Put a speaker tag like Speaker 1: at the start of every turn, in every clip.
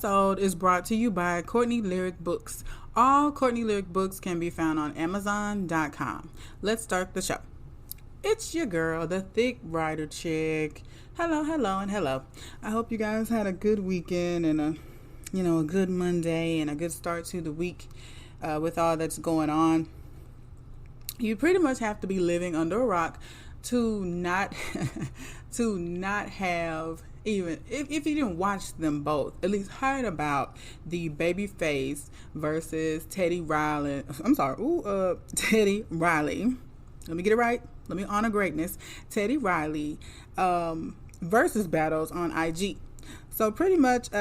Speaker 1: episode is brought to you by Courtney Lyric Books. All Courtney Lyric Books can be found on Amazon.com. Let's start the show. It's your girl, the thick rider chick. Hello, and hello. I hope you guys had a good weekend and a good Monday and a good start to the week with all that's going on. You pretty much have to be living under a rock to not have, even if you didn't watch them both, at least heard about the Babyface versus Teddy Riley. Teddy Riley. Let me get it right. Let me honor greatness. Teddy Riley versus battles on IG. So pretty much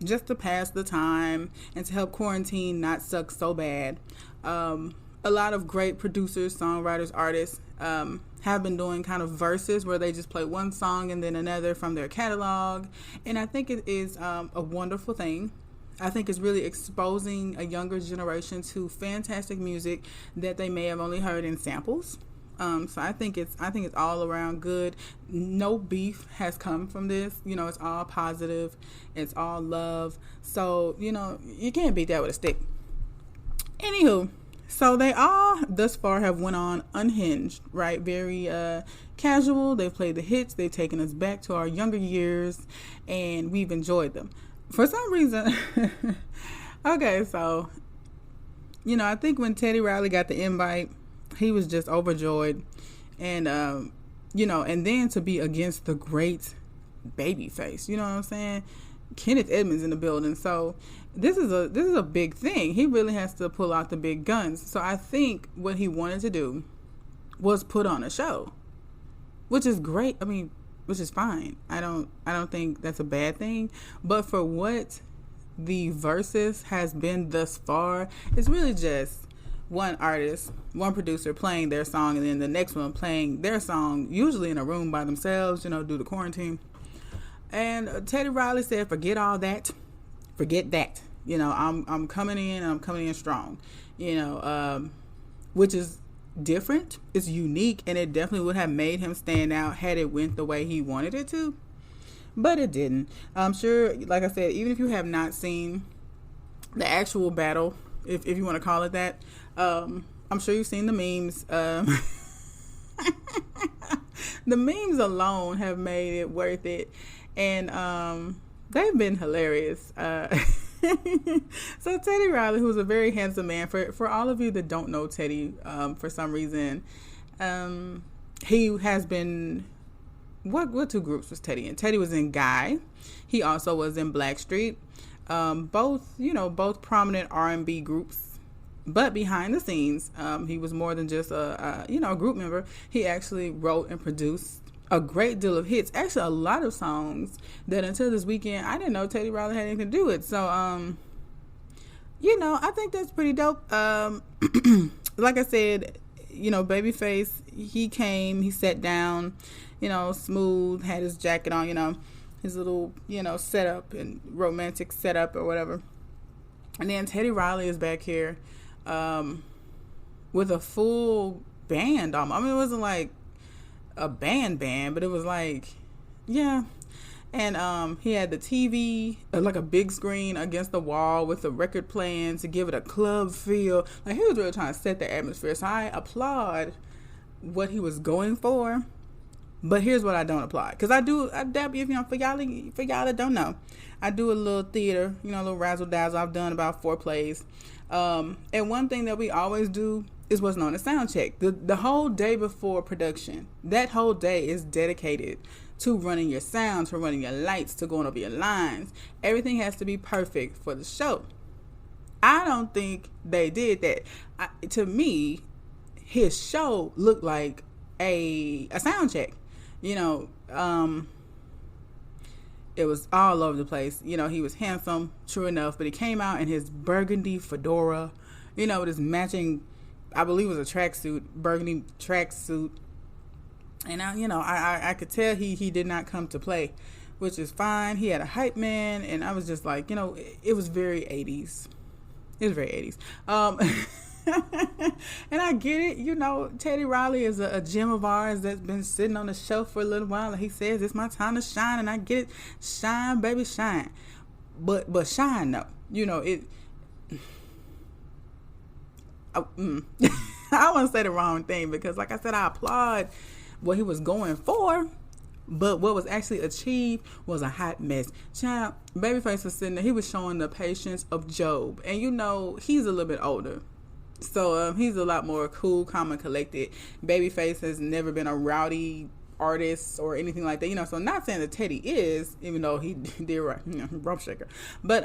Speaker 1: just to pass the time and to help quarantine not suck so bad. A lot of great producers, songwriters, artists have been doing kind of verses where they just play one song and then another from their catalog. And I think it is a wonderful thing. I think it's really exposing a younger generation to fantastic music that they may have only heard in samples. So I think it's all around good. No beef has come from this. It's all positive. It's all love. So, you can't beat that with a stick. Anywho. So they all thus far have went on unhinged, right? Very casual. They've played the hits. They've taken us back to our younger years, and we've enjoyed them. For some reason, okay, so, I think when Teddy Riley got the invite, he was just overjoyed. And, and then to be against the great Babyface, you know what I'm saying? Kenneth Edmonds in the building. So this is a big thing. He really has to pull out the big guns. So I think what he wanted to do was put on a show, which is great. I mean, which is fine. I don't think that's a bad thing. But for what the versus has been thus far, it's really just one artist, one producer playing their song, and then the next one playing their song, usually in a room by themselves, due to quarantine. And Teddy Riley said, forget all that. Forget that. I'm coming in, and I'm coming in strong. Which is different. It's unique, and it definitely would have made him stand out had it went the way he wanted it to. But it didn't. I'm sure, like I said, even if you have not seen the actual battle, if you want to call it that, I'm sure you've seen the memes. The memes alone have made it worth it. And they've been hilarious. So Teddy Riley, who's a very handsome man, for all of you that don't know Teddy, for some reason, he has been, what two groups was Teddy in? Teddy was in Guy. He also was in Blackstreet. Both prominent R&B groups. But behind the scenes, he was more than just a group member. He actually wrote and produced a great deal of hits. Actually, a lot of songs that until this weekend, I didn't know Teddy Riley had anything to do with. So, I think that's pretty dope. Like I said, Babyface, he came, he sat down, smooth, had his jacket on, his little, setup and romantic setup or whatever. And then Teddy Riley is back here with a full band. I mean, it wasn't like a band, but it was like, yeah. And he had the TV, like a big screen against the wall with the record playing to give it a club feel. Like, he was really trying to set the atmosphere. So I applaud what he was going for. But here's what I don't applaud. Because I dab, for y'all that don't know, I do a little theater, a little razzle dazzle. I've done about 4 plays. And one thing that we always do is what's known as sound check. The whole day before production, that whole day is dedicated to running your sounds, to running your lights, to going over your lines. Everything has to be perfect for the show. I don't think they did that. To me, his show looked like a sound check. It was all over the place. He was handsome, true enough, but he came out in his burgundy fedora, with his matching, I believe it was a tracksuit, burgundy tracksuit. And I could tell he did not come to play, which is fine. He had a hype man, and I was just like, it was very 80s. It was very 80s. And I get it. Teddy Riley is a gem of ours that's been sitting on the shelf for a little while. And he says, it's my time to shine. And I get it. Shine, baby, shine. but shine though. You know it. I, I want to say the wrong thing because, like I said, I applaud what he was going for, but what was actually achieved was a hot mess. Child, Babyface was sitting there. He was showing the patience of Job, and you know he's a little bit older, so he's a lot more cool, calm, and collected. Babyface has never been a rowdy artist or anything like that, you know. So not saying that Teddy is, even though he did right, you know, rump shaker, but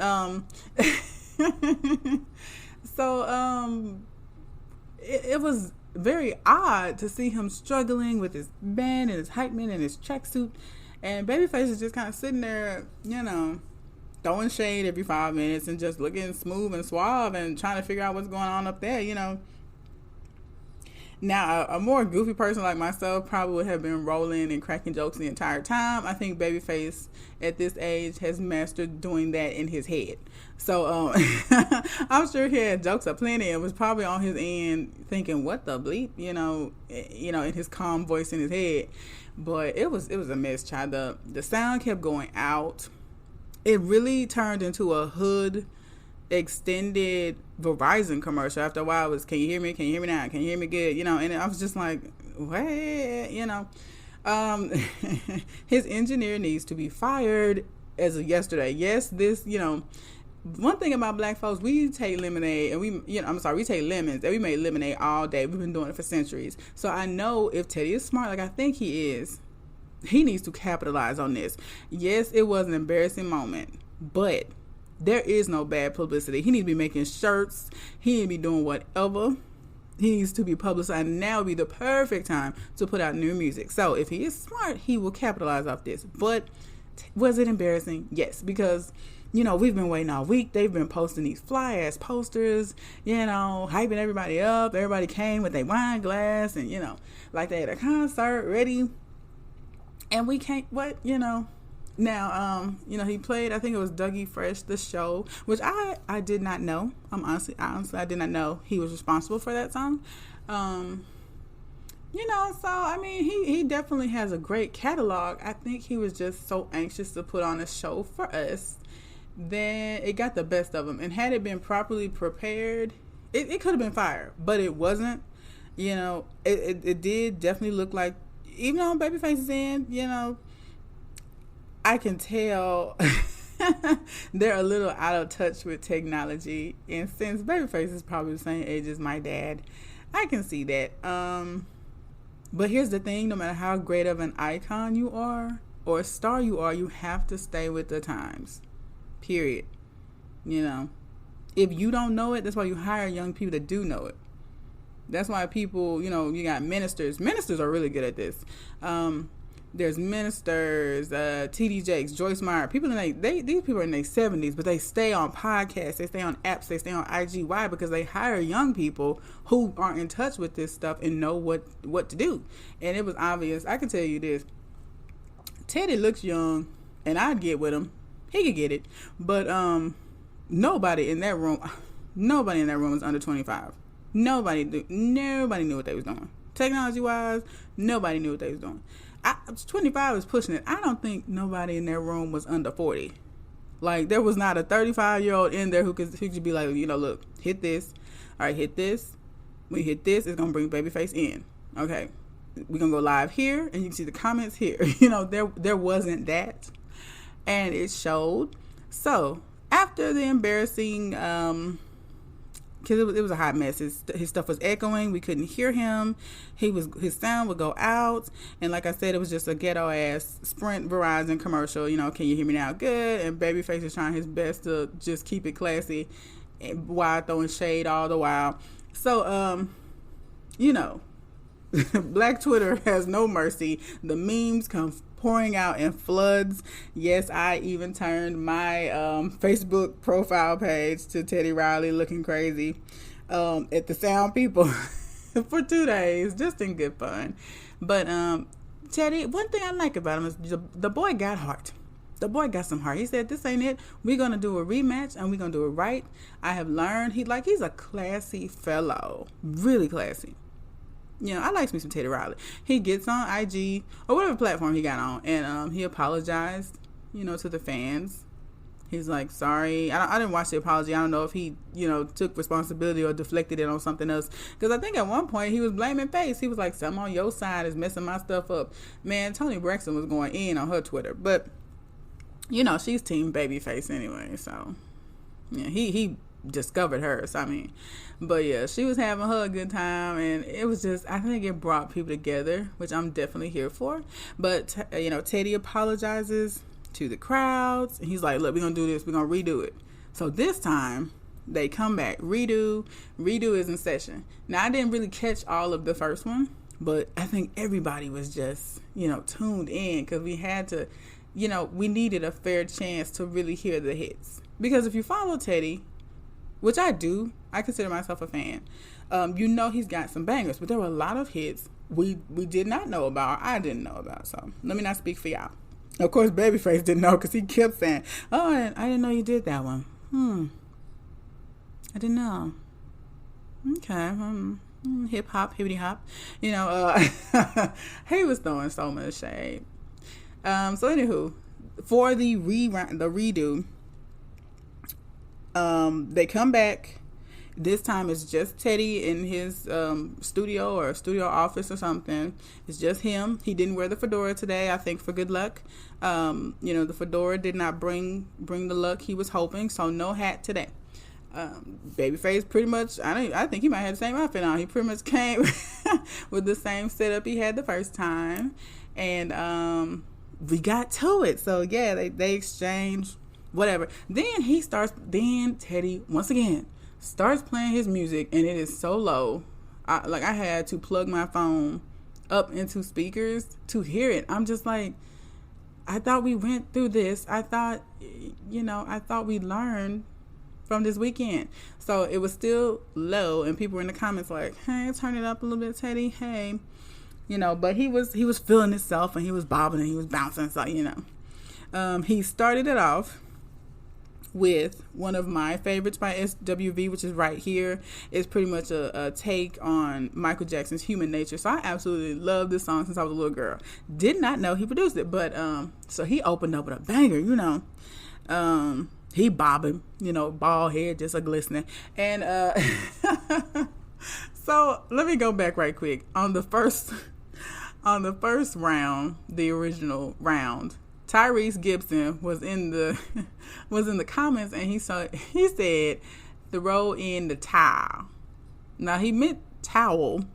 Speaker 1: so it was very odd to see him struggling with his band and his hype man and his tracksuit, and Babyface is just kind of sitting there, you know, throwing shade every 5 minutes and just looking smooth and suave and trying to figure out what's going on up there, you know. Now, a more goofy person like myself probably would have been rolling and cracking jokes the entire time. I think Babyface at this age has mastered doing that in his head. So I'm sure he had jokes aplenty and was probably on his end thinking, "What the bleep?" You know, in his calm voice in his head. But it was a mess, child. The sound kept going out. It really turned into a hood extended Verizon commercial. After a while it was, "Can you hear me? Can you hear me now? Can you hear me good?" You know, and I was just like, what? You know, his engineer needs to be fired as of yesterday. Yes, this, you know, one thing about black folks, we take lemonade and we take lemons and we make lemonade all day. We've been doing it for centuries. So I know if Teddy is smart, like I think he is, he needs to capitalize on this. Yes, it was an embarrassing moment, but there is no bad publicity. He needs to be making shirts. He needs to be doing whatever. He needs to be publicized. And now would be the perfect time to put out new music. So if he is smart, he will capitalize off this. But was it embarrassing? Yes, because, you know, we've been waiting all week. They've been posting these fly-ass posters, you know, hyping everybody up. Everybody came with their wine glass and, you know, like they had a concert ready. And we can't, what, you know. Now, you know, he played, I think it was Dougie Fresh, The Show, which I did not know. Honestly, I did not know he was responsible for that song. You know, so, I mean, he definitely has a great catalog. I think he was just so anxious to put on a show for us. Then it got the best of him. And had it been properly prepared, it could have been fire. But it wasn't. You know, it did definitely look like, even though Babyface is in, you know, I can tell they're a little out of touch with technology. And since Babyface is probably the same age as my dad, I can see that. But here's the thing, no matter how great of an icon you are or a star you are, you have to stay with the times. Period. You know, if you don't know it, that's why you hire young people that do know it. That's why people, you know, you got ministers. Ministers are really good at this. There's ministers, TD Jakes, Joyce Meyer. People these people are in their 70s, but they stay on podcasts, they stay on apps, they stay on IG. Why? Because they hire young people who are in touch with this stuff and know what to do. And it was obvious. I can tell you this: Teddy looks young, and I'd get with him. He could get it, but nobody in that room is under 25. Nobody knew what they was doing. Technology wise, nobody knew what they was doing. 25 is pushing it. I don't think nobody in that room was under 40. Like, there was not a 35-year-old in there who could be like, you know, look, hit this. All right, hit this. When you hit this, it's going to bring Babyface in. Okay, we're going to go live here, and you can see the comments here. You know, there wasn't that. And it showed. So, after the embarrassing, because it was a hot mess. His stuff was echoing. We couldn't hear him. His sound would go out. And like I said, it was just a ghetto ass Sprint Verizon commercial. You know, can you hear me now? Good. And Babyface is trying his best to just keep it classy while throwing shade all the while. So, you know, Black Twitter has no mercy. The memes come pouring out in floods. Yes, I even turned my Facebook profile page to Teddy Riley looking crazy at the Sound People for 2 days, just in good fun. But Teddy, one thing I like about him is the boy got heart. The boy got some heart. He said, this ain't it. We're going to do a rematch and we're going to do it right. I have learned he's a classy fellow. Really classy. You know, I like me some Teddy Riley. He gets on IG or whatever platform he got on, and he apologized, you know, to the fans He's like, sorry. I didn't watch the apology. I don't know if he, took responsibility or deflected it on something else. Because I think at one point he was blaming Face. He was like, something on your side is messing my stuff up. Man, Toni Braxton was going in on her Twitter. But, she's team Babyface anyway. So, yeah, he discovered her. So, but yeah, she was having her a good time. And it was just, I think it brought people together, which I'm definitely here for. But, Teddy apologizes to the crowds. He's like, look, we're gonna do this, we're gonna redo it. So this time they come back, redo is in session. Now I didn't really catch all of the first one, but I think everybody was just tuned in, because we had to, we needed a fair chance to really hear the hits. Because if you follow Teddy, which I do, I consider myself a fan, he's got some bangers, but there were a lot of hits we did not know about, or I didn't know about. So let me not speak for y'all. Of course, Babyface didn't know, because he kept saying, oh, I didn't know you did that one. I didn't know. Okay. Hip hop, hippity hop. He was throwing so much shade. So anywho, for the redo, they come back. This time it's just Teddy in his studio or studio office or something. It's just him. He didn't wear the fedora today, I think, for good luck. The fedora did not bring the luck he was hoping, so no hat today. Babyface pretty much, I think he might have the same outfit on. He pretty much came with the same setup he had the first time. And we got to it. So yeah, they exchanged whatever. Then Teddy, once again, starts playing his music, and it is so low. I had to plug my phone up into speakers to hear it. I'm just like, I thought we went through this. I thought we learned from this weekend. So it was still low, and people were in the comments like, hey, turn it up a little bit, Teddy. Hey, but he was feeling himself, and he was bobbing and he was bouncing. So, he started it off with one of my favorites by SWV, which is right here. It's pretty much a take on Michael Jackson's Human Nature. So I absolutely love this song since I was a little girl. Did not know he produced it, but so he opened up with a banger, he bobbing, bald head just a glistening. And so let me go back right quick. On the first round, the original round, Tyrese Gibson was in the comments, and he said throw in the towel. Now he meant towel,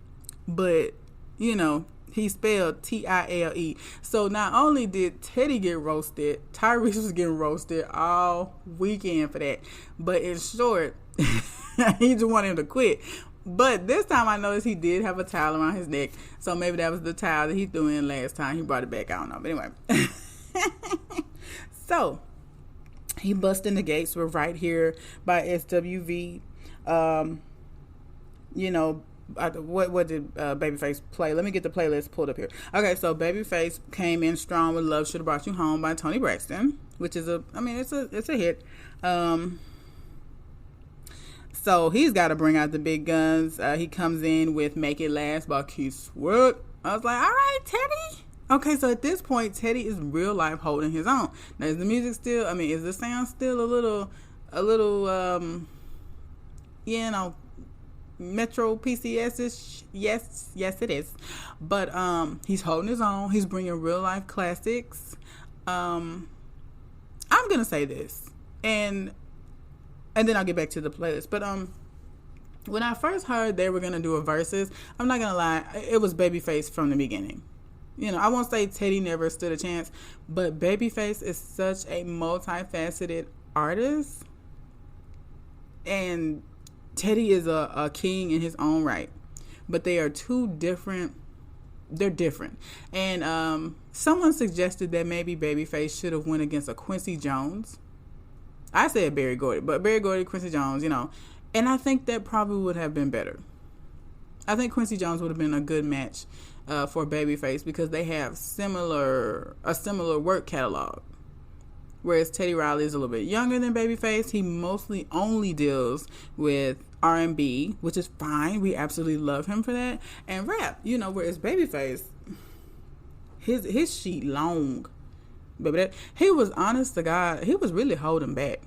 Speaker 1: but he spelled T-I-L-E. So not only did Teddy get roasted, Tyrese was getting roasted all weekend for that. But in short, he just wanted him to quit. But this time I noticed he did have a towel around his neck, so maybe that was the towel that he threw in last time. He brought it back. I don't know. But anyway. So he busting the gates. We're right here by SWV. What did Babyface play? Let me get the playlist pulled up here. Okay, so Babyface came in strong with Love Should Have Brought You Home by Toni Braxton, which is it's a hit. So he's got to bring out the big guns. He comes in with Make It Last by Keith Sweat. I was like, all right, Teddy. Okay, so at this point, Teddy is real life holding his own. Now, is the music still, is the sound still a little, Metro PCS-ish? Yes, it is. But he's holding his own. He's bringing real life classics. I'm going to say this, and then I'll get back to the playlist. But when I first heard they were going to do a versus, I'm not going to lie, it was Babyface from the beginning. I won't say Teddy never stood a chance, but Babyface is such a multifaceted artist, and Teddy is a king in his own right. But they are two different. They're different. And someone suggested that maybe Babyface should have went against a Quincy Jones. I said Berry Gordy, but Berry Gordy, Quincy Jones, and I think that probably would have been better. I think Quincy Jones would have been a good match for Babyface, because they have a similar work catalog. Whereas Teddy Riley is a little bit younger than Babyface. He mostly only deals with R&B, which is fine. We absolutely love him for that. And rap, whereas Babyface, his sheet long. baby, that he was honest to God. He was really holding back.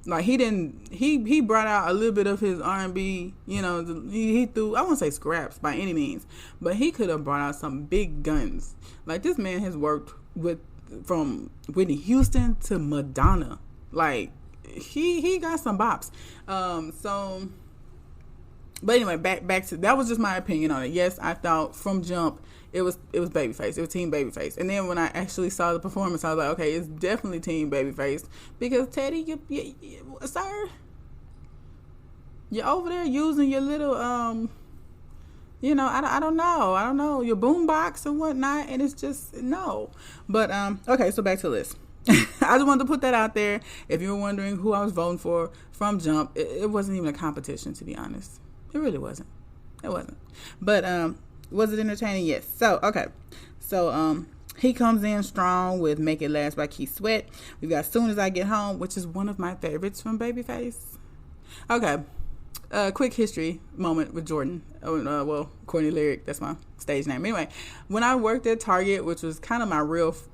Speaker 1: Like he didn't. He brought out a little bit of his R&B. You know, he threw. I won't say scraps by any means, but he could have brought out some big guns. Like this man has worked with from Whitney Houston to Madonna. Like he got some bops. So. But anyway, back to that was just my opinion on it. Yes, I thought from jump it was Babyface. It was Team Babyface. And then when I actually saw the performance, I was like, okay, it's definitely Team Babyface because Teddy, you sir, you're over there using your little you know, I don't know your boombox and whatnot, and it's just no. But okay, so back to this. I just wanted to put that out there. If you were wondering who I was voting for from jump, it wasn't even a competition, to be honest. It really wasn't. It wasn't. But was it entertaining? Yes. So, okay. So, he comes in strong with Make It Last by Keith Sweat. We've got Soon As I Get Home, which is one of my favorites from Babyface. Okay. Quick history moment with Jordan. Well, Courtney Lyric, that's my stage name. Anyway, when I worked at Target, which was kind of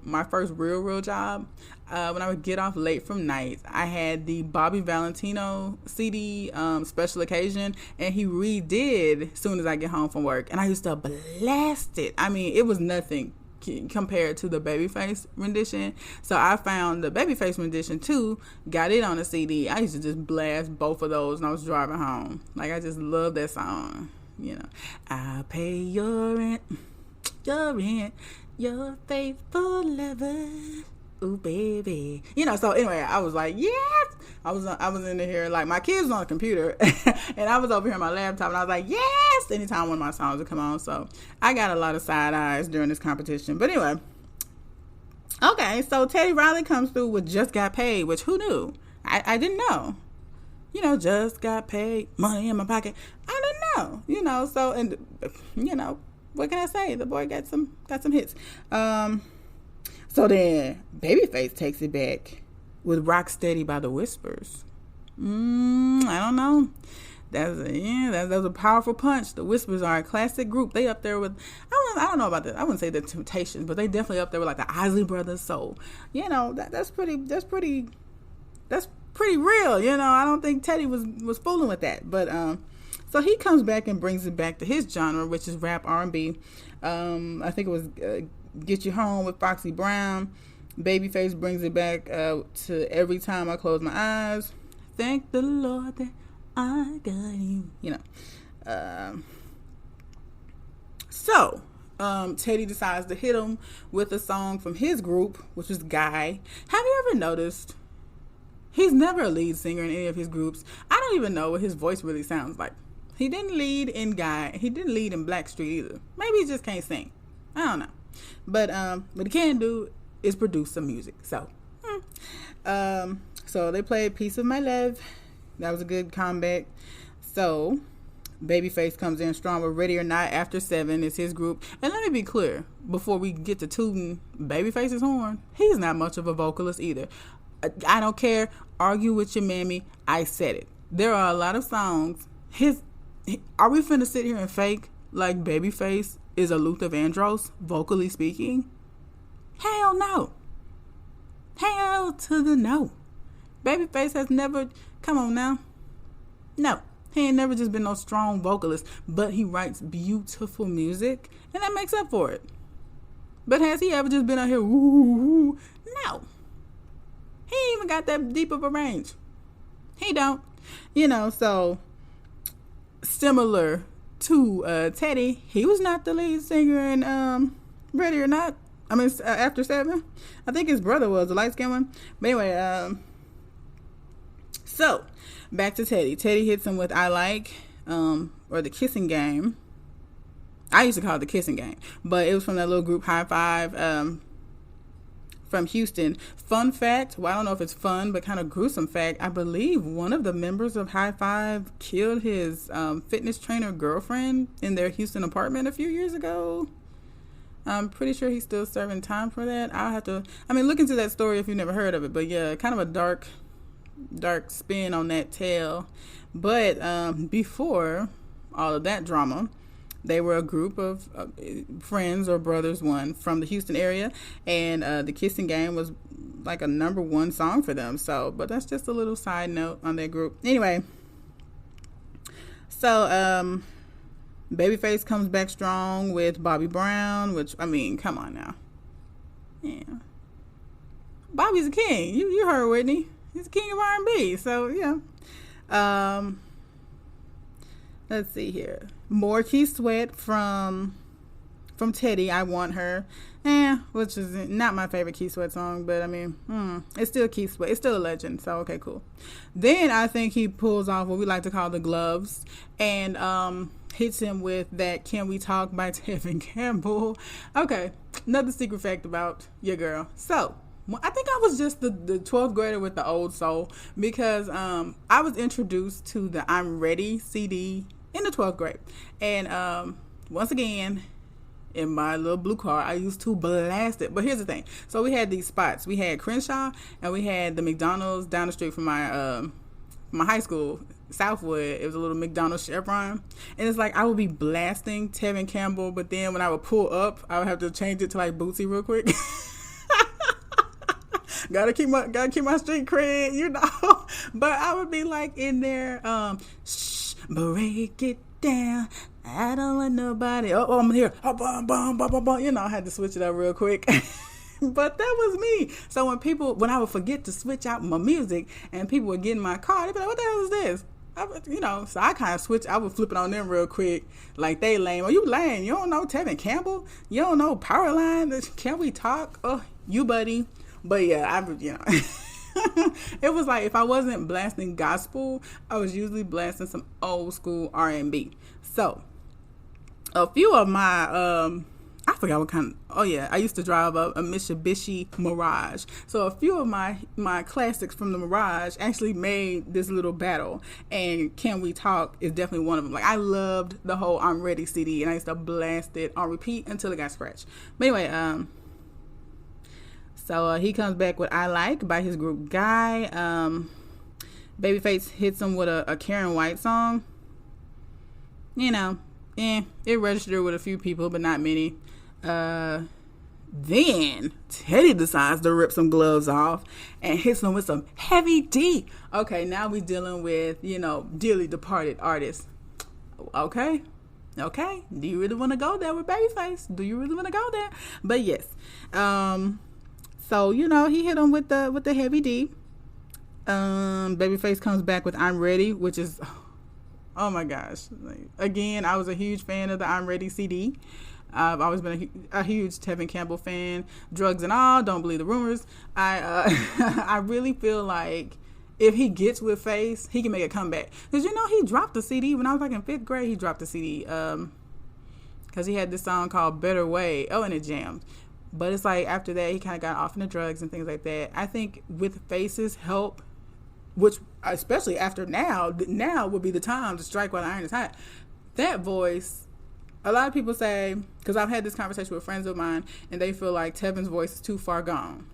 Speaker 1: my first real job, when I would get off late from nights, I had the Bobby Valentino CD special occasion, and he redid Soon As I Get Home from work, and I used to blast it. I mean, it was nothing compared to the Babyface rendition. So I found the Babyface rendition too, got it on a CD. I used to just blast both of those when I was driving home. Like, I just love that song. You know, I'll pay your rent, your faithful lover. Ooh, baby. You know, so anyway, I was like, yes. I was in here, like, my kids was on the computer, and I was over here on my laptop, and I was like, yes, anytime one of my songs would come on. So I got a lot of side eyes during this competition. But anyway, okay, so Teddy Riley comes through with Just Got Paid, which who knew? I didn't know. You know, just got paid, money in my pocket. I didn't know. You know, so, and, you know, what can I say? The boy got some hits. So then Babyface takes it back with Rock Steady by the Whispers. I don't know. That was a powerful punch. The Whispers are a classic group. They up there with, I don't know about that. I wouldn't say the Temptations, but they definitely up there with like the Isley Brothers. So, you know, that's pretty real. You know, I don't think Teddy was fooling with that. But so he comes back and brings it back to his genre, which is rap R&B. I think it was Get You Home with Foxy Brown. Babyface brings it back to Every Time I Close My Eyes. Thank the Lord that I got you. You know. So Teddy decides to hit him with a song from his group, which was Guy. Have you ever noticed he's never a lead singer in any of his groups? I don't even know what his voice really sounds like. He didn't lead in Guy. He didn't lead in Blackstreet either. Maybe he just can't sing. I don't know. But what he can do is produce some music. So, so they played Piece of My Love. That was a good comeback. So, Babyface comes in strong with Ready or Not After 7 is his group. And let me be clear, before we get to tooting Babyface's horn, he's not much of a vocalist either. I don't care. Argue with your mammy. I said it. There are a lot of songs. Are we finna sit here and fake like Babyface is a Luther Vandross, vocally speaking? Hell no. Hell to the no. Babyface has never, come on now. No, he ain't never just been no strong vocalist, but he writes beautiful music, and that makes up for it. But has he ever just been out here, woo? No. He ain't even got that deep of a range. He don't. You know, so similar to Teddy, he was not the lead singer in Ready or Not. I mean, After 7. I think his brother was the light-skinned one. But anyway, so back to Teddy. Teddy hits him with I Like, or The Kissing Game. I used to call it The Kissing Game, but it was from that little group High Five from Houston. Fun fact, well, I don't know if it's fun, but kind of gruesome fact, I believe one of the members of High Five killed his fitness trainer girlfriend in their Houston apartment a few years ago. I'm pretty sure he's still serving time for that. I'll have to, look into that story if you've never heard of it. But yeah, kind of a dark spin on that tale. But before all of that drama, They were a group of friends or brothers, one from the Houston area, and the Kissing Game was like a number one song for them. So, but that's just a little side note on their group. Anyway, so Babyface comes back strong with Bobby Brown, which, I mean, come on now. Yeah. Bobby's a king. You heard Whitney. He's the king of R&B. So, yeah. Let's see here. More Key Sweat from Teddy, I Want Her. Which is not my favorite Key Sweat song, but I mean, it's still Key Sweat. It's still a legend, so okay, cool. Then I think he pulls off what we like to call the gloves and hits him with that Can We Talk by Tevin Campbell. Okay, another secret fact about your girl. So, I think I was just the 12th grader with the old soul because I was introduced to the I'm Ready CD in the 12th grade. And once again, in my little blue car, I used to blast it. But here's the thing. So we had these spots. We had Crenshaw and we had the McDonald's down the street from my high school, Southwood. It was a little McDonald's Chevron. And it's like I would be blasting Tevin Campbell, but then when I would pull up, I would have to change it to like Bootsy real quick. Gotta keep my street cred, you know. But I would be like in there, break it down. I don't want nobody. Oh, I'm here. You know, I had to switch it up real quick. But that was me. So when I would forget to switch out my music and people would get in my car, they'd be like, what the hell is this? So I kind of switch. I would flip it on them real quick. Like, they lame. Oh, you lame. You don't know Tevin Campbell? You don't know Powerline? Can We Talk? Oh, you buddy. But yeah, it was like if I wasn't blasting gospel, I was usually blasting some old school R&B. So a few of my I forgot what kind of, I used to drive a Mitsubishi Mirage. So a few of my classics from the Mirage actually made this little battle, and Can We Talk is definitely one of them. Like, I loved the whole I'm Ready CD, and I used to blast it on repeat until it got scratched. But anyway, so he comes back with I Like by his group Guy. Babyface hits him with a Karen White song. You know, it registered with a few people, but not many. Then Teddy decides to rip some gloves off and hits him with some Heavy D. Okay, now we dealing with, dearly departed artists. Okay. Do you really want to go there with Babyface? Do you really want to go there? But yes. So, he hit him with the Heavy D. Babyface comes back with I'm Ready, which is, oh my gosh. Again, I was a huge fan of the I'm Ready CD. I've always been a huge Tevin Campbell fan. Drugs and all, don't believe the rumors. I really feel like if he gets with Face, he can make a comeback. Because, he dropped the CD. When I was like in 5th grade, he dropped the CD. Because he had this song called Better Way. Oh, and it jammed. But it's like after that, he kind of got off into drugs and things like that. I think with Face's help, which especially after now would be the time to strike while the iron is hot. That voice, a lot of people say, because I've had this conversation with friends of mine, and they feel like Tevin's voice is too far gone.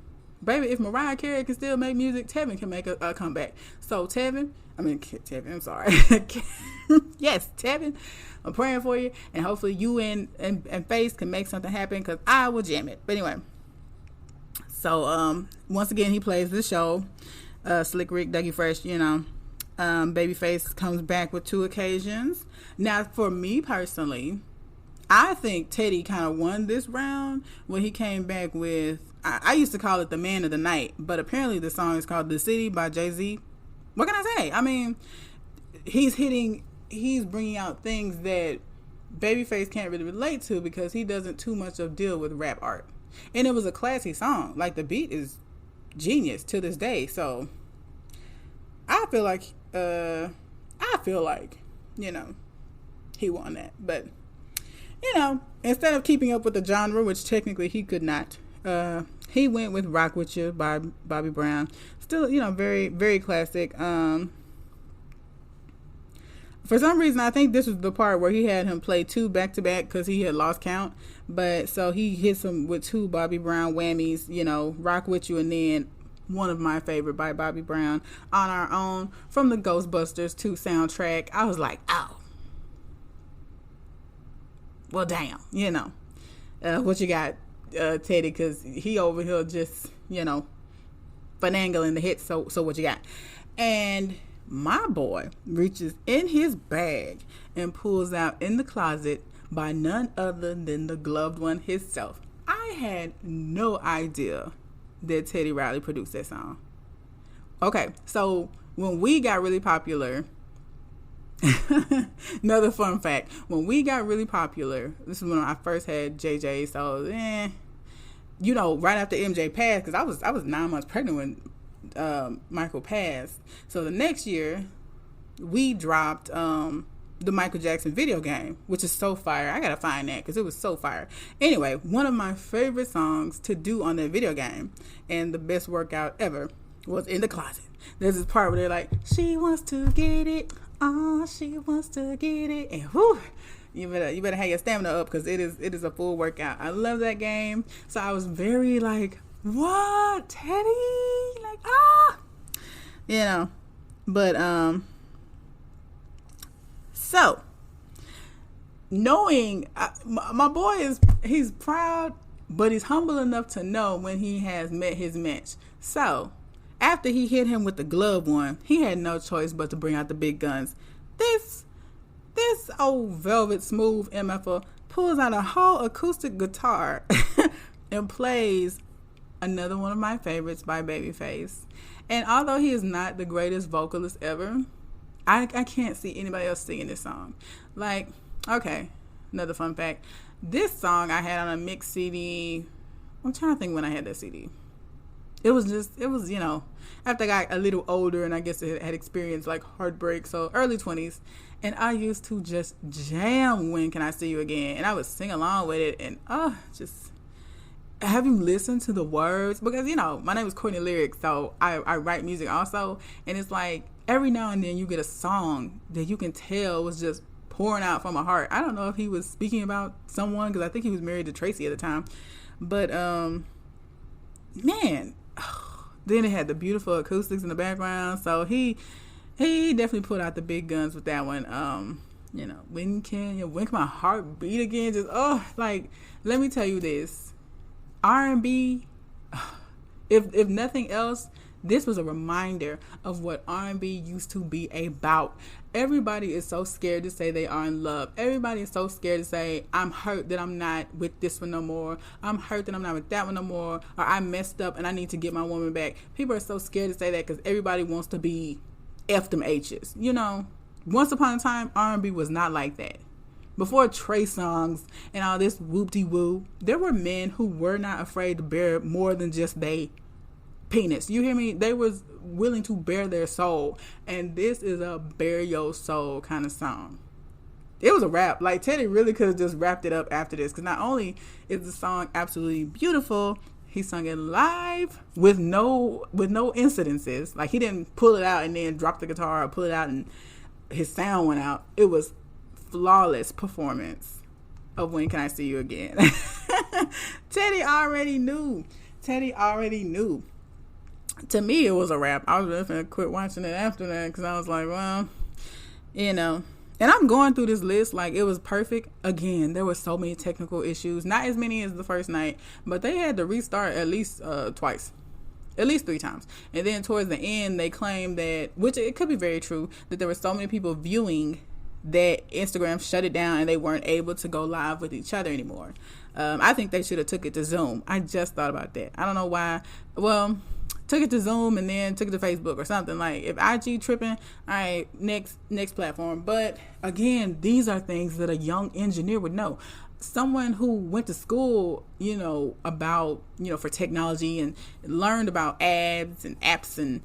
Speaker 1: Baby, if Mariah Carey can still make music, Tevin can make a comeback. So Tevin, I'm sorry. Yes, Tevin, I'm praying for you, and hopefully you and Face can make something happen, because I will jam it. But anyway, so once again, he plays the show. Slick Rick, Dougie Fresh, Babyface comes back with 2 occasions. Now, for me personally, I think Teddy kind of won this round when he came back with, I used to call it the Man of the Night, but apparently the song is called The City by Jay-Z. What can I say? I mean, he's bringing out things that Babyface can't really relate to because he doesn't too much of deal with rap art. And it was a classy song. Like, the beat is genius to this day. So I feel like he won that. But instead of keeping up with the genre, which technically he could not, he went with Rock With You by Bobby Brown. Still, very, very classic. For some reason, I think this was the part where he had him play 2 back-to-back because he had lost count. But so he hits him with 2 Bobby Brown whammies, Rock With You, and then one of my favorite by Bobby Brown, On Our Own, from the Ghostbusters 2 soundtrack. I was like, ow. well, damn, what you got, Teddy? Because he over here just, finagling the hits. So what you got? And my boy reaches in his bag and pulls out in the closet by none other than the gloved one himself. I had no idea that Teddy Riley produced that song. Okay, so when we got really popular, another fun fact, when we got really popular, this is when I first had JJ, so right after MJ passed, because I was 9 months pregnant when Michael passed. So the next year we dropped the Michael Jackson video game, which is so fire. I gotta find that because it was so fire. Anyway, one of my favorite songs to do on that video game and the best workout ever was In the Closet. There's this part where they're like, she wants to get it, she wants to get it, and whew, you better have your stamina up because it is a full workout. I love that game. So I was very like, what, Teddy? Like, but so knowing my boy he's proud, but he's humble enough to know when he has met his match. So after he hit him with the glove one, he had no choice but to bring out the big guns. This old velvet smooth MFer pulls out a whole acoustic guitar and plays another one of my favorites by Babyface. And although he is not the greatest vocalist ever, I can't see anybody else singing this song. Like, okay, another fun fact. This song I had on a mix CD. I'm trying to think when I had that CD. It was after I got a little older and I guess I had experienced like heartbreak, so early 20s. And I used to just jam When Can I See You Again? And I would sing along with it and just having listened to the words, because my name is Courtney Lyrics, so I write music also, and it's like every now and then you get a song that you can tell was just pouring out from a heart. I don't know if he was speaking about someone, because I think he was married to Tracy at the time, but man, then it had the beautiful acoustics in the background, so he definitely put out the big guns with that one. When can my heart beat again? Just like, let me tell you this. R&B, if nothing else, this was a reminder of what R&B used to be about. Everybody is so scared to say they are in love. Everybody is so scared to say, I'm hurt that I'm not with this one no more. I'm hurt that I'm not with that one no more. Or I messed up and I need to get my woman back. People are so scared to say that because everybody wants to be F them H's. Once upon a time, R&B was not like that. Before Trey songs and all this whoop-de-woo, there were men who were not afraid to bear more than just their penis. You hear me? They was willing to bare their soul. And this is a bare your soul kind of song. It was a rap. Like, Teddy really could have just wrapped it up after this. Because not only is the song absolutely beautiful, he sung it live with no incidences. Like, he didn't pull it out and then drop the guitar or pull it out and his sound went out. It was flawless performance of When Can I See You Again. Teddy already knew. To me, it was a wrap. I was just going to quit watching it after that because I was like, well, And I'm going through this list like it was perfect. Again, there were so many technical issues. Not as many as the first night, but they had to restart at least twice. At least 3 times. And then towards the end, they claimed that, which it could be very true, that there were so many people viewing that Instagram shut it down and they weren't able to go live with each other anymore. I think they should have took it to Zoom. I just thought about that. I don't know why. Well, took it to Zoom and then took it to Facebook or something. Like, if IG tripping, all right, next platform. But again, these are things that a young engineer would know. Someone who went to school, about, for technology and learned about ads and apps and,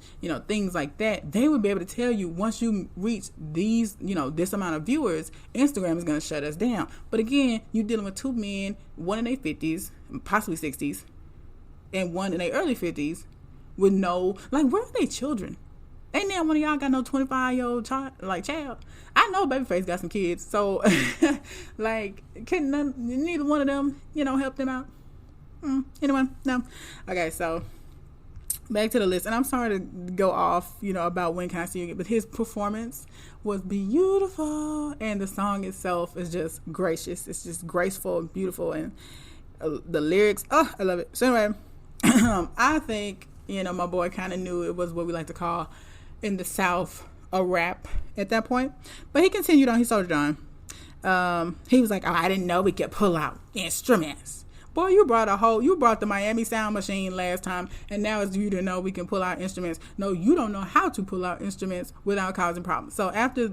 Speaker 1: things like that, they would be able to tell you once you reach these, this amount of viewers, Instagram is going to shut us down. But again, you're dealing with 2 men, one in their 50s, possibly 60s, and one in their early 50s with no, like, where are they children? Ain't now one of y'all got no 25-year-old child? I know Babyface got some kids, so like, couldn't neither one of them, help them out? Anyone? No. Okay, so back to the list, and I'm sorry to go off, about When Can I See You Again, but his performance was beautiful, and the song itself is just gracious. It's just graceful and beautiful, and the lyrics, I love it. So anyway, I think, my boy kind of knew it was what we like to call in the South a rap at that point, but he continued on. He soldiered on. He was like, oh, I didn't know we could pull out instruments. Boy, you brought the Miami Sound Machine last time, and now it's you to know we can pull out instruments. No, you don't know how to pull out instruments without causing problems. So after,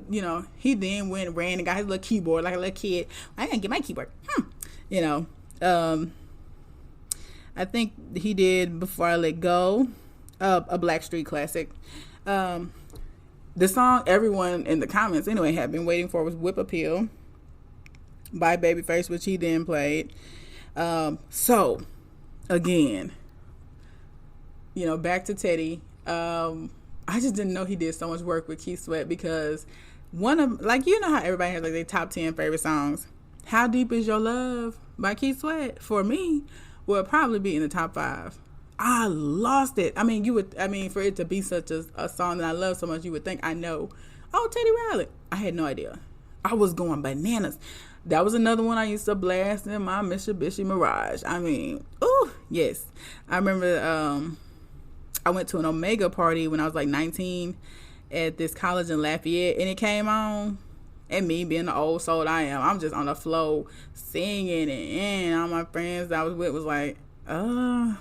Speaker 1: he then ran and got his little keyboard like a little kid. I didn't get my keyboard. I think he did Before I Let Go, a Blackstreet classic. The song everyone in the comments anyway had been waiting for was Whip Appeal by Babyface, which he then played. So again, back to Teddy. I just didn't know he did so much work with Keith Sweat, because one of, how everybody has their top 10 favorite songs. How Deep Is Your Love by Keith Sweat, for me, would probably be in the top 5. I lost it. For it to be such a song that I love so much, you would think I know. Oh, Teddy Riley. I had no idea. I was going bananas. That was another one I used to blast in my Mitsubishi Mirage. Yes. I remember I went to an Omega party when I was 19 at this college in Lafayette, and it came on. And me being the old soul I am, I'm just on the floor singing, and all my friends I was with was like, I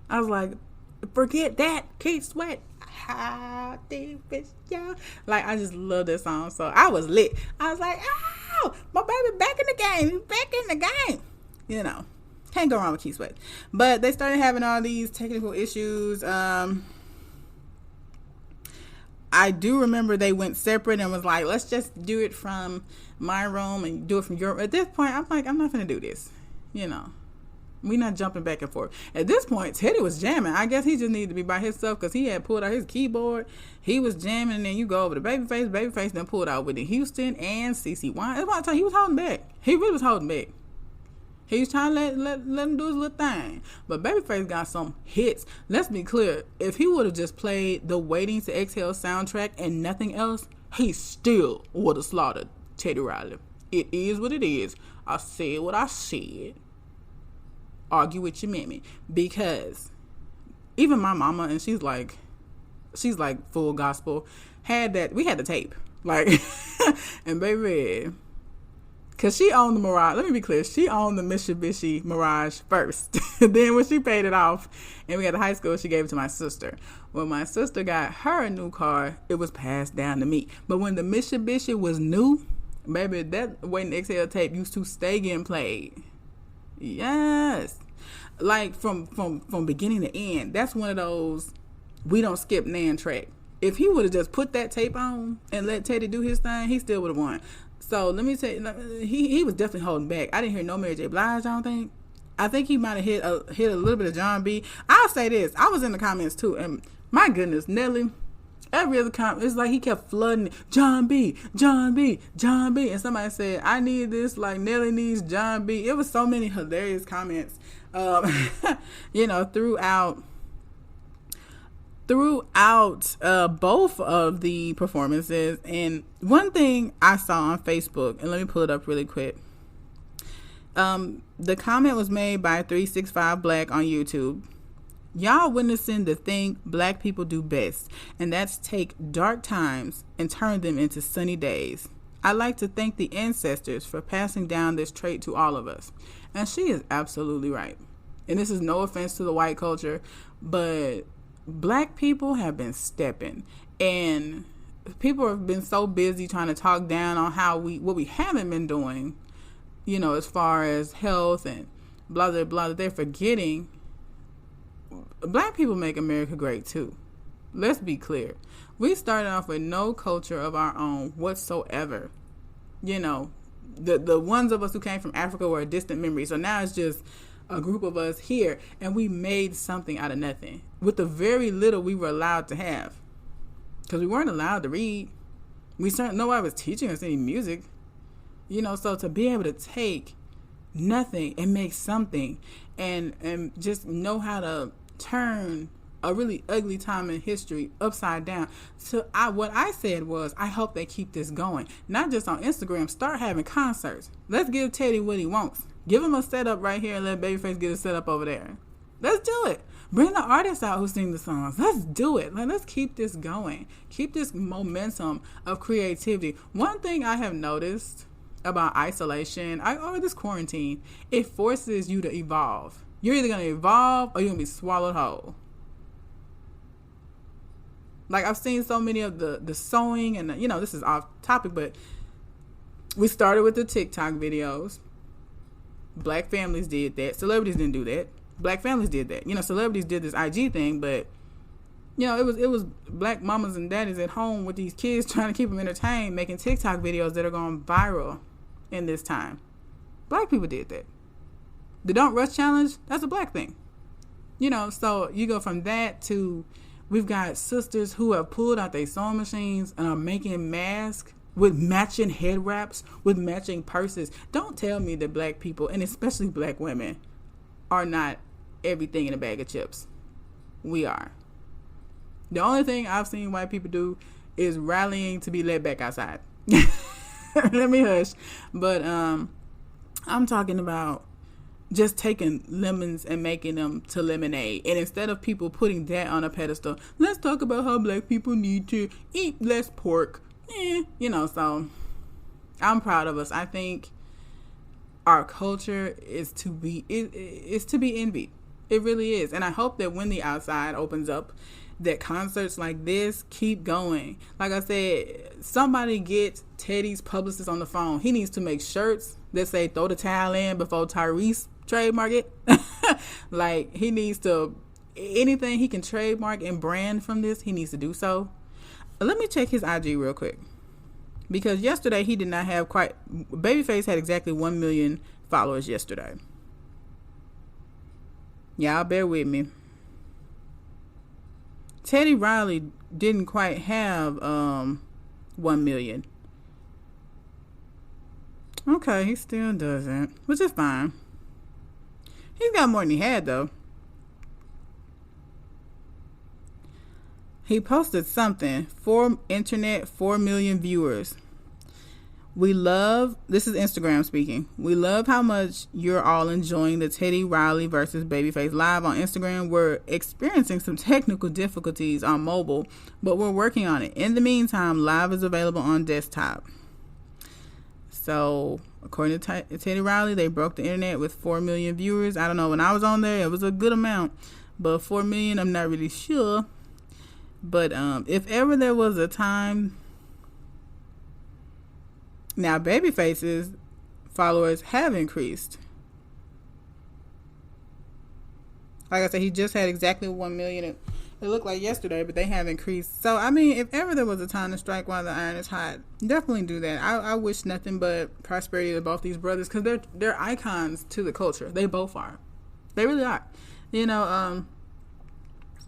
Speaker 1: was like, forget that, Keith Sweat. How deep is your... I just love this song. So I was lit. I was like, my baby back in the game. He's back in the game. Can't go wrong with Keith Sweat. But they started having all these technical issues. I do remember they went separate and was like, let's just do it from my room and do it from your room. At this point, I'm like, I'm not going to do this. We not jumping back and forth. At this point, Teddy was jamming. I guess he just needed to be by himself because he had pulled out his keyboard. He was jamming, and then you go over to Babyface. Babyface then pulled out Whitney Houston and CeCe Wine. That's why I tell you, he was holding back. He really was holding back. He was trying to let him do his little thing. But Babyface got some hits. Let's be clear. If he would have just played the Waiting to Exhale soundtrack and nothing else, he still would have slaughtered Teddy Riley. It is what it is. I said what I said. Argue with your mammy. Because even my mama, and she's like full gospel, we had the tape. And baby... Because she owned the Mirage. Let me be clear. She owned the Mitsubishi Mirage first. Then when she paid it off and we got to high school, she gave it to my sister. When my sister got her a new car, it was passed down to me. But when the Mitsubishi was new, baby, that Waiting to Exhale tape used to stay getting played. Yes. From beginning to end. That's one of those we don't skip Nan track. If he would have just put that tape on and let Teddy do his thing, he still would have won. So let me tell you, he was definitely holding back. I didn't hear no Mary J. Blige, I don't think. I think he might have hit a little bit of John B. I'll say this. I was in the comments too, and my goodness, Nelly, every other comment, it's like he kept flooding John B, John B, John B. And somebody said, I need this like Nelly needs John B. It was so many hilarious comments, throughout both of the performances. And one thing I saw on Facebook, and let me pull it up really quick. The comment was made by 365 Black on YouTube. Y'all witnessing the thing Black people do best, and that's take dark times and turn them into sunny days. I'd like to thank the ancestors for passing down this trait to all of us. And she is absolutely right. And this is no offense to the white culture, but Black people have been stepping, and people have been so busy trying to talk down on what we haven't been doing, as far as health and blah, blah, blah, that they're forgetting Black people make America great too. Let's be clear. We started off with no culture of our own whatsoever. The ones of us who came from Africa were a distant memory. So now it's just a group of us here, and we made something out of nothing with the very little we were allowed to have, because we weren't allowed to read. Nobody was teaching us any music, so to be able to take nothing and make something, and just know how to turn a really ugly time in history upside down. So what I said was, I hope they keep this going. Not just on Instagram. Start having concerts. Let's give Teddy what he wants. Give him a setup right here and let Babyface get a setup over there. Let's do it. Bring the artists out who sing the songs. Let's do it. Let's keep this going. Keep this momentum of creativity. One thing I have noticed about isolation or this quarantine, it forces you to evolve. You're either going to evolve or you're going to be swallowed whole. Like, I've seen so many of the sewing and, this is off topic, but we started with the TikTok videos. Black families did that. Celebrities didn't do that. Black families did that. Celebrities did this IG thing, but, it was black mamas and daddies at home with these kids trying to keep them entertained, making TikTok videos that are going viral in this time. Black people did that. The Don't Rush Challenge, that's a black thing. So you go from that to, we've got sisters who have pulled out their sewing machines and are making masks with matching head wraps, with matching purses. Don't tell me that black people, and especially black women, are not everything in a bag of chips. We are. The only thing I've seen white people do is rallying to be let back outside. Let me hush. But I'm talking about just taking lemons and making them to lemonade. And instead of people putting that on a pedestal, let's talk about how black people need to eat less pork. So I'm proud of us. I think our culture is to be envied. It really is. And I hope that when the outside opens up, that concerts like this keep going. Like I said, somebody get Teddy's publicist on the phone. He needs to make shirts that say throw the towel in before Tyrese trademark it. Like, he needs to, anything he can trademark and brand from this, he needs to do so. Let me check his IG real quick. Because yesterday he did not have quite, Babyface had exactly 1 million followers yesterday. Y'all bear with me. Teddy Riley didn't quite have 1 million. Okay, he still doesn't, which is fine. He's got more than he had, though. He posted something. 4 million viewers. This is Instagram speaking. We love how much you're all enjoying the Teddy Riley versus Babyface live on Instagram. We're experiencing some technical difficulties on mobile, but we're working on it. In the meantime, live is available on desktop. So, according to Teddy Riley, they broke the internet with 4 million viewers. I don't know. When I was on there, it was a good amount, but 4 million, I'm not really sure. But if ever there was a time, now Babyface's followers have increased. Like I said, he just had exactly 1 million. It looked like yesterday, but they have increased. So, I mean, if ever there was a time to strike while the iron is hot, definitely do that. I wish nothing but prosperity to both these brothers, because they're icons to the culture. They both are. They really are.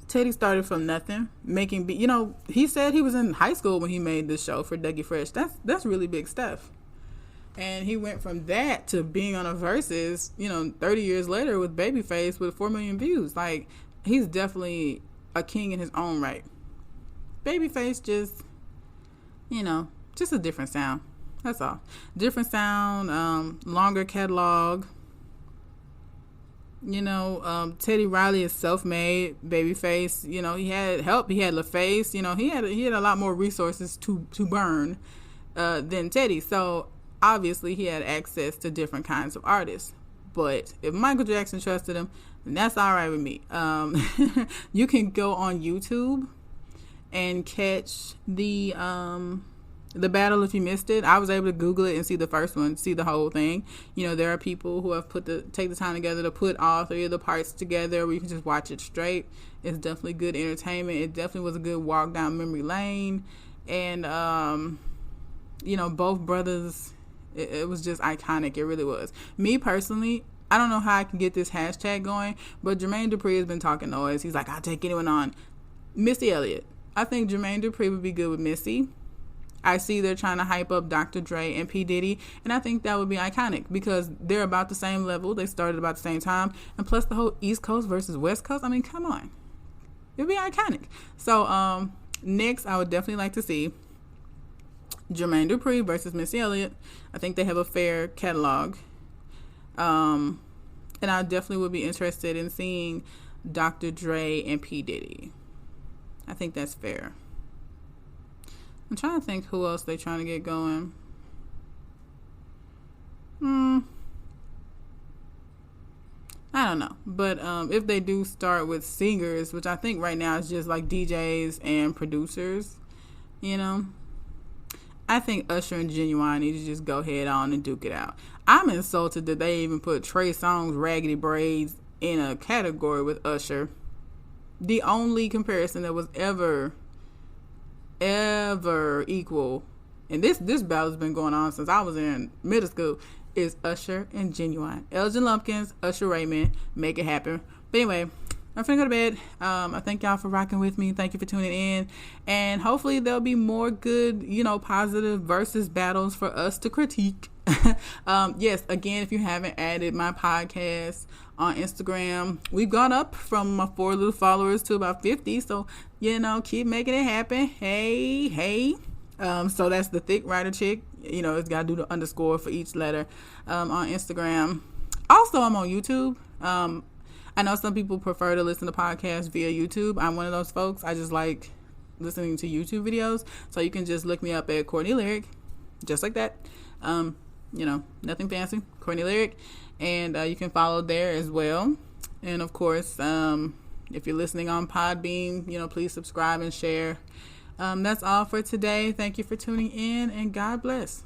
Speaker 1: Teddy started from nothing, he said he was in high school when he made this show for Dougie Fresh. That's really big stuff. And he went from that to being on a Versus, 30 years later with Babyface with 4 million views. Like, he's definitely a king in his own right. Babyface just, just a different sound. That's all. Different sound, longer catalog. Teddy Riley is self-made. Babyface, he had help. He had LaFace. He had a lot more resources to burn than Teddy. So obviously he had access to different kinds of artists. But if Michael Jackson trusted him, then that's all right with me. You can go on YouTube and catch the battle if you missed it. I was able to Google it and see the first one, see the whole thing. There are people who have take the time together to put all 3 of the parts together where you can just watch it straight. It's definitely good entertainment. It definitely was a good walk down memory lane. And, both brothers, it was just iconic. It really was. Me personally, I don't know how I can get this hashtag going, but Jermaine Dupri has been talking noise. He's like, I'll take anyone on. Missy Elliott. I think Jermaine Dupri would be good with Missy. I see they're trying to hype up Dr. Dre and P. Diddy, and I think that would be iconic because they're about the same level. They started about the same time, and plus the whole East Coast versus West Coast. I mean, come on. It'd be iconic. So next, I would definitely like to see Jermaine Dupri versus Missy Elliott. I think they have a fair catalog. And I definitely would be interested in seeing Dr. Dre and P. Diddy. I think that's fair. I'm trying to think who else they're trying to get going. I don't know. But if they do start with singers, which I think right now is just like DJs and producers, you know, I think Usher and Genuine need to just go head on and duke it out. I'm insulted that they even put Trey Songz' Raggedy Braids in a category with Usher. The only comparison that was ever equal, and this battle's been going on since I was in middle school, is Usher and Genuine. Elgin Lumpkins, Usher Raymond, make it happen. But anyway, I'm finna go to bed. I thank y'all for rocking with me. Thank you for tuning in. And hopefully there'll be more good, positive versus battles for us to critique. Yes, again, if you haven't added my podcast on Instagram, we've gone up from my 4 little followers to about 50. So, keep making it happen. Hey. So that's the Thick Writer Chick. It's got to do the underscore for each letter on Instagram. Also, I'm on YouTube. I know some people prefer to listen to podcasts via YouTube. I'm one of those folks. I just like listening to YouTube videos. So you can just look me up at Courtney Lyric, just like that. Nothing fancy, Courtney Lyric. And you can follow there as well. And of course, if you're listening on Podbean, please subscribe and share. That's all for today. Thank you for tuning in, and God bless.